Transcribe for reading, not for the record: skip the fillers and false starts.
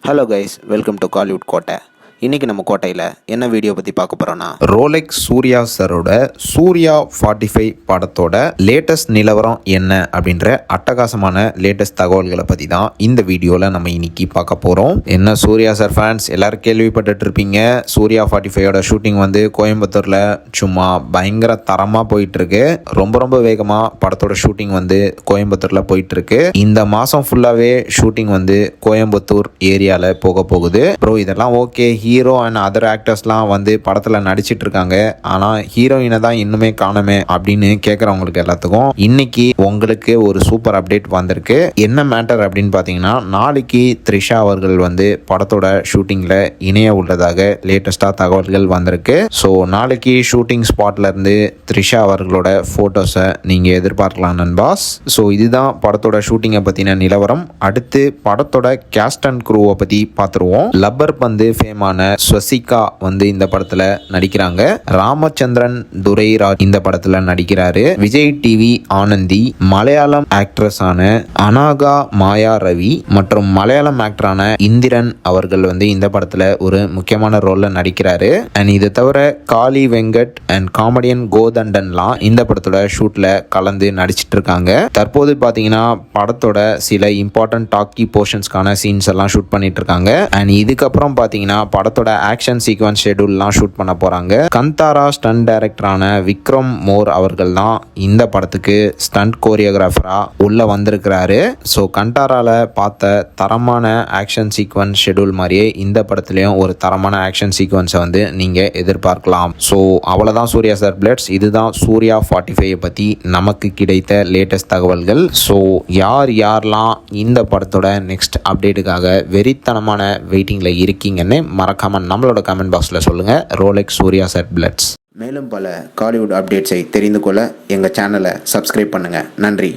Hello guys, welcome to Kollywood கோட்டை. இன்றைக்கி நம்ம கோட்டையில் என்ன வீடியோ பற்றி பார்க்க போகிறோன்னா, ரோலெக்ஸ் சூர்யா சரோட சூர்யா 45 படத்தோட லேட்டஸ்ட் நிலவரம் என்ன அப்படின்ற அட்டகாசமான லேட்டஸ்ட் தகவல்களை பற்றி தான் இந்த வீடியோவில் நம்ம இன்னைக்கு பார்க்க போகிறோம். என்ன சூர்யா சார் ஃபேன்ஸ் எல்லோரும் கேள்விப்பட்டு இருப்பீங்க. சூர்யா 45ஓட ஷூட்டிங் வந்து கோயம்புத்தூரில் சும்மா பயங்கர தரமாக போயிட்டுருக்கு. ரொம்ப வேகமாக படத்தோட ஷூட்டிங் வந்து கோயம்புத்தூரில் போயிட்டுருக்கு. இந்த மாதம் ஃபுல்லாகவே ஷூட்டிங் வந்து கோயம்புத்தூர் ஏரியாவில் போகுது. ப்ரோ இதெல்லாம் ஓகே, ஹீரோ அண்ட் அதர் ஆக்டர்ஸ்லாம் வந்து படத்தில் நடிச்சிட்டு இருக்காங்க, ஆனால் ஹீரோயினை தான் இன்னுமே காணுமே அப்படின்னு கேட்குறவங்களுக்கு எல்லாத்துக்கும் இன்னைக்கு உங்களுக்கு ஒரு சூப்பர் அப்டேட் வந்திருக்கு. என்ன மேட்டர் அப்படின்னு பார்த்தீங்கன்னா, நாளைக்கு த்ரிஷா அவர்கள் வந்து படத்தோட ஷூட்டிங்கில் இணைய உள்ளதாக லேட்டஸ்டாக தகவல்கள் வந்திருக்கு. ஸோ நாளைக்கு ஷூட்டிங் ஸ்பாட்ல இருந்து த்ரிஷா அவர்களோட ஃபோட்டோஸை நீங்கள் எதிர்பார்க்கலாம் நண்பாஸ். ஸோ இதுதான் படத்தோட ஷூட்டிங்கை பற்றின நிலவரம். அடுத்து படத்தோட கேஸ்ட் அண்ட் க்ரூவை பற்றி பார்த்துருவோம். லப்பர் பந்து ஃபேமான ஸ்வசிகா வந்து இந்த படத்துல நடிக்கிறாங்க. ராமச்சந்திரன் துரைராஜ் இந்த படத்துல நடிக்கிறாரு. விஜய் டிவி ஆனந்தி, மலையாளம் ஆக்ட்ரஸ் ஆன அனாகா மாயா ரவி மற்றும் மலையாளம் ஆக்டரான இந்திரன் அவர்கள் வந்து இந்த படத்துல ஒரு முக்கியமான ரோல்ல நடிக்கிறாரு. அண்ட் இது தவிர காளி வெங்கட் அண்ட் காமெடியன் கோதண்டன்லாம் இந்த படத்தோட ஷூட்ல கலந்து நடிச்சிட்டு இருக்காங்க. தற்போது பாத்தீங்கன்னா படத்தோட சில இம்பார்ட்டன்ட் டாக்கி போர்ஷன்ஸ்க்கான சீன்ஸ் எல்லாம் ஷூட் பண்ணிட்டு இருக்காங்க. அண்ட் இதுக்கப்புறம் பாத்தீங்கன்னா படத்தோட ஆக்ஷன் சீக்வன்ஸ் ஷெட்யூல்லாம் ஷூட் பண்ண போறாங்க. கந்தாரா ஸ்டண்ட் டைரக்டரான விக்ரம் மோர் அவர்கள் தான் இந்த படத்துக்கு ஸ்டண்ட் கோரியோகிராஃபரா உள்ள வந்திருக்கிறாரு. ஸோ கண்டாரால பார்த்த தரமான ஆக்ஷன் சீக்வன்ஸ் ஷெட்யூல் மாதிரியே இந்த படத்துலயும் ஒரு தரமான ஆக்ஷன் சீக்வன்ஸை வந்து நீங்க எதிர்பார்க்கலாம். ஸோ அவ்வளவுதான் சூர்யா சார் பிளட்ஸ். இதுதான் சூர்யா 45 பத்தி நமக்கு கிடைத்த லேட்டஸ்ட் தகவல்கள். ஸோ யாரெல்லாம் இந்த படத்தோட நெக்ஸ்ட் அப்டேட்டுக்காக வெறித்தனமான வெயிட்டிங்ல இருக்கீங்கன்னு மறக்காம நம்மளோட கமெண்ட் பாக்ஸில் சொல்லுங்கள். Rolex Surya set பிளட்ஸ். மேலும் பல காலிவுட் அப்டேட்ஸை தெரிந்து கொள்ள எங்கள் சேனலை சப்ஸ்கிரைப் பண்ணுங்கள். நன்றி.